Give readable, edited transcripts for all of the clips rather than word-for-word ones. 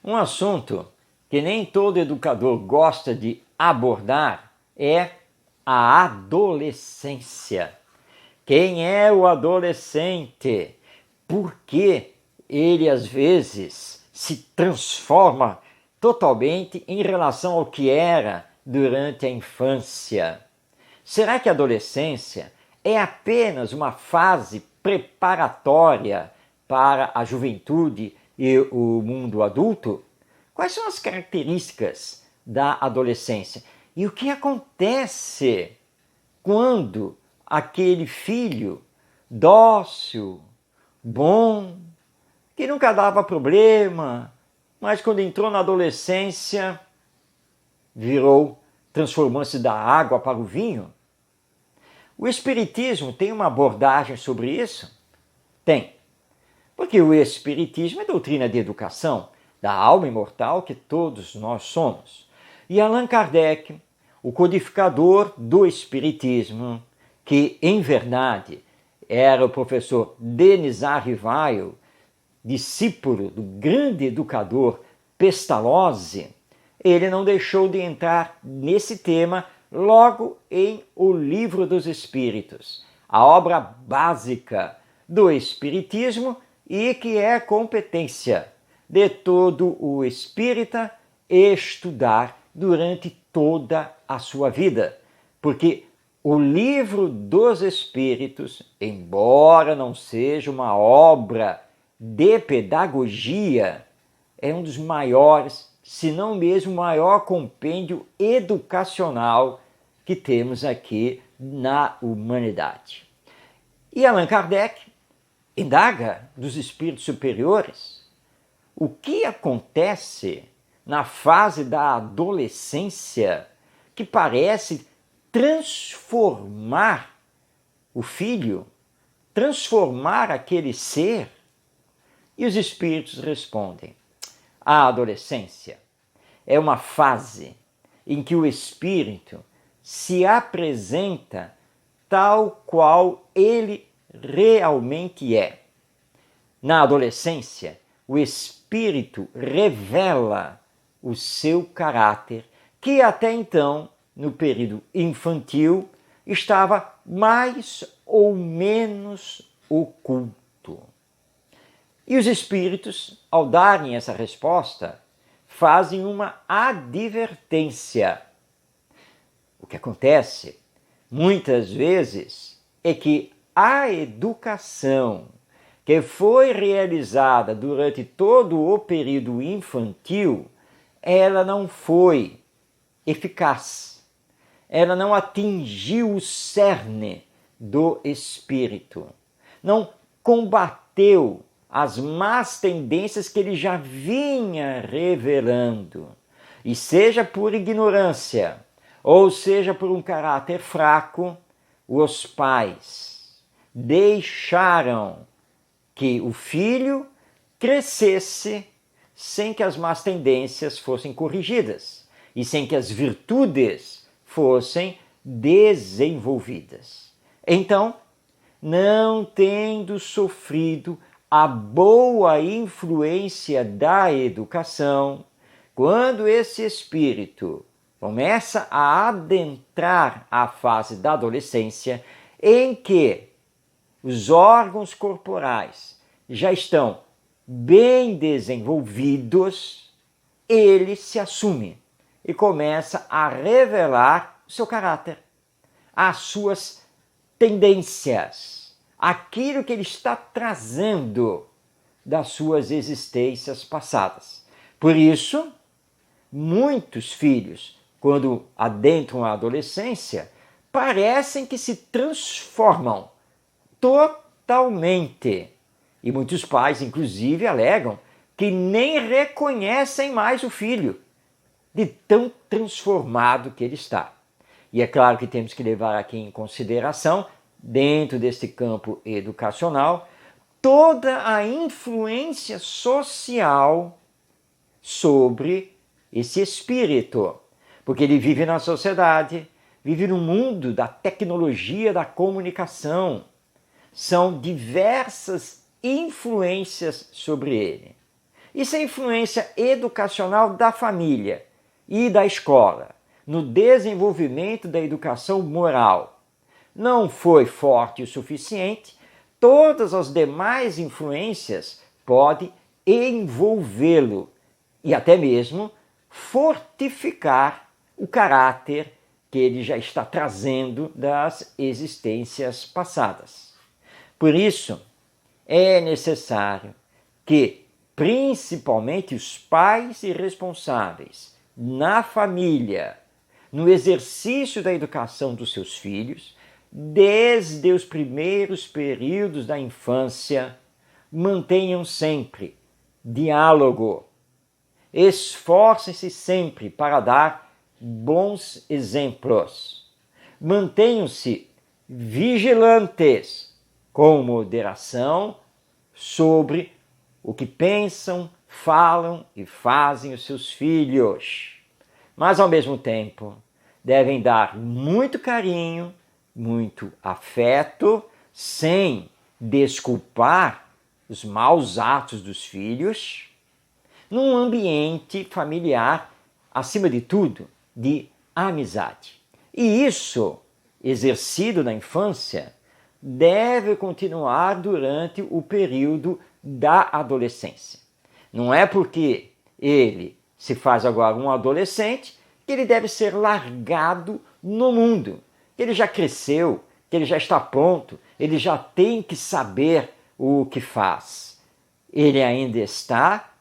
Um assunto que nem todo educador gosta de abordar é a adolescência. Quem é o adolescente? Por que ele às vezes se transforma totalmente em relação ao que era durante a infância? Será que a adolescência é apenas uma fase preparatória para a juventude e o mundo adulto? Quais são as características da adolescência? E o que acontece quando aquele filho dócil, bom, que nunca dava problema, mas quando entrou na adolescência transformou-se da água para o vinho? O Espiritismo tem uma abordagem sobre isso? Tem. Porque o Espiritismo é doutrina de educação da alma imortal que todos nós somos. E Allan Kardec, o codificador do Espiritismo, que em verdade era o professor Denis Arrivaio, discípulo do grande educador Pestalozzi, ele não deixou de entrar nesse tema logo em O Livro dos Espíritos, a obra básica do Espiritismo e que é competência de todo o espírita estudar durante toda a sua vida. Porque o Livro dos Espíritos, embora não seja uma obra de pedagogia, é um dos maiores, se não mesmo o maior compêndio educacional que temos aqui na humanidade. E Allan Kardec indaga dos espíritos superiores o que acontece na fase da adolescência que parece transformar o filho, transformar aquele ser. E os espíritos respondem: a adolescência é uma fase em que o espírito se apresenta tal qual ele realmente é. Na adolescência, o espírito revela o seu caráter, que até então, no período infantil, estava mais ou menos oculto. E os espíritos, ao darem essa resposta, fazem uma advertência. O que acontece, muitas vezes, é que a educação que foi realizada durante todo o período infantil, ela não foi eficaz. Ela não atingiu o cerne do espírito. Não combateu as más tendências que ele já vinha revelando. E seja por ignorância, ou seja por um caráter fraco, os pais deixaram que o filho crescesse sem que as más tendências fossem corrigidas e sem que as virtudes fossem desenvolvidas. Então, não tendo sofrido a boa influência da educação, quando esse espírito começa a adentrar a fase da adolescência, em que os órgãos corporais já estão bem desenvolvidos, ele se assume e começa a revelar o seu caráter, as suas tendências, aquilo que ele está trazendo das suas existências passadas. Por isso, muitos filhos, quando adentram a adolescência, parecem que se transformam totalmente. E muitos pais, inclusive, alegam que nem reconhecem mais o filho, de tão transformado que ele está. E é claro que temos que levar aqui em consideração, dentro deste campo educacional, toda a influência social sobre esse espírito, porque ele vive na sociedade, vive no mundo da tecnologia da comunicação. São diversas influências sobre ele. Isso é influência educacional da família e da escola, no desenvolvimento da educação moral. Não foi forte o suficiente, todas as demais influências podem envolvê-lo e até mesmo fortificar o caráter que ele já está trazendo das existências passadas. Por isso, é necessário que, principalmente os pais e responsáveis na família, no exercício da educação dos seus filhos, desde os primeiros períodos da infância, mantenham sempre diálogo. Esforcem-se sempre para dar bons exemplos. Mantenham-se vigilantes, com moderação, sobre o que pensam, falam e fazem os seus filhos. Mas, ao mesmo tempo, devem dar muito carinho, muito afeto, sem desculpar os maus atos dos filhos, num ambiente familiar, acima de tudo, de amizade. E isso, exercido na infância, deve continuar durante o período da adolescência. Não é porque ele se faz agora um adolescente que ele deve ser largado no mundo, que ele já cresceu, que ele já está pronto, ele já tem que saber o que faz. Ele ainda está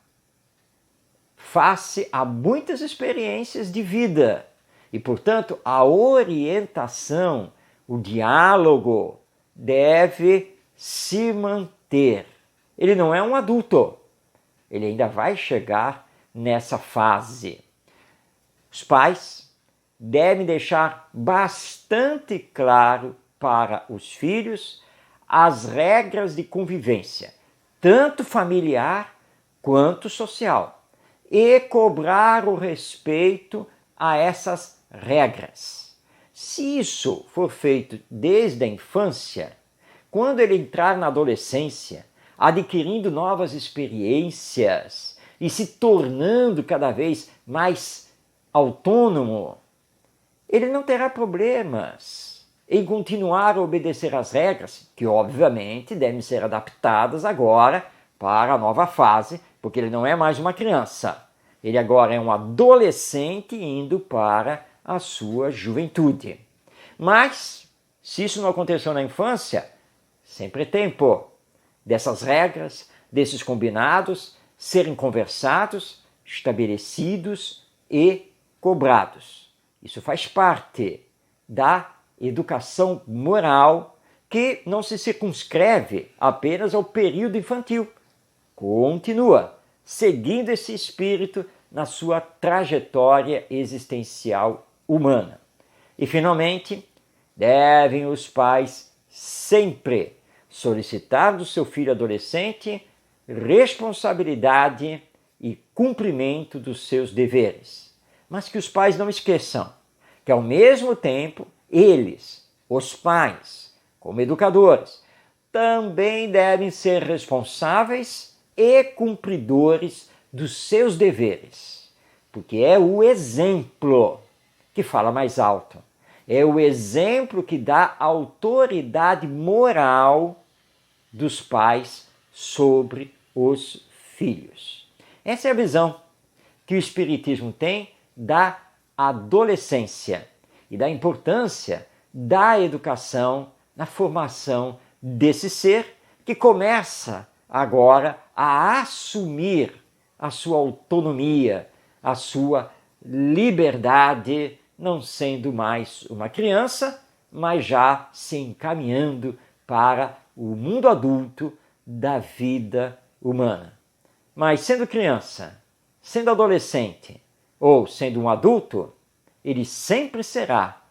face a muitas experiências de vida e, portanto, a orientação, o diálogo deve se manter. Ele não é um adulto, ele ainda vai chegar nessa fase. Os pais devem deixar bastante claro para os filhos as regras de convivência, tanto familiar quanto social, e cobrar o respeito a essas regras. Se isso for feito desde a infância, quando ele entrar na adolescência, adquirindo novas experiências e se tornando cada vez mais autônomo, ele não terá problemas em continuar a obedecer às regras, que obviamente devem ser adaptadas agora para a nova fase, porque ele não é mais uma criança. Ele agora é um adolescente indo para a sua juventude. Mas, se isso não aconteceu na infância, sempre é tempo dessas regras, desses combinados, serem conversados, estabelecidos e cobrados. Isso faz parte da educação moral que não se circunscreve apenas ao período infantil. Continua seguindo esse espírito na sua trajetória existencial humana. E, finalmente, devem os pais sempre solicitar do seu filho adolescente responsabilidade e cumprimento dos seus deveres. Mas que os pais não esqueçam que, ao mesmo tempo, eles, os pais, como educadores, também devem ser responsáveis e cumpridores dos seus deveres, porque é o exemplo que fala mais alto. É o exemplo que dá autoridade moral dos pais sobre os filhos. Essa é a visão que o Espiritismo tem da adolescência e da importância da educação na formação desse ser que começa agora a assumir a sua autonomia, a sua liberdade, não sendo mais uma criança, mas já se encaminhando para o mundo adulto da vida humana. Mas sendo criança, sendo adolescente ou sendo um adulto, ele sempre será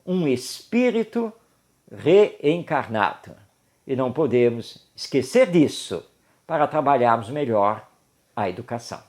um espírito reencarnado. E não podemos esquecer disso para trabalharmos melhor a educação.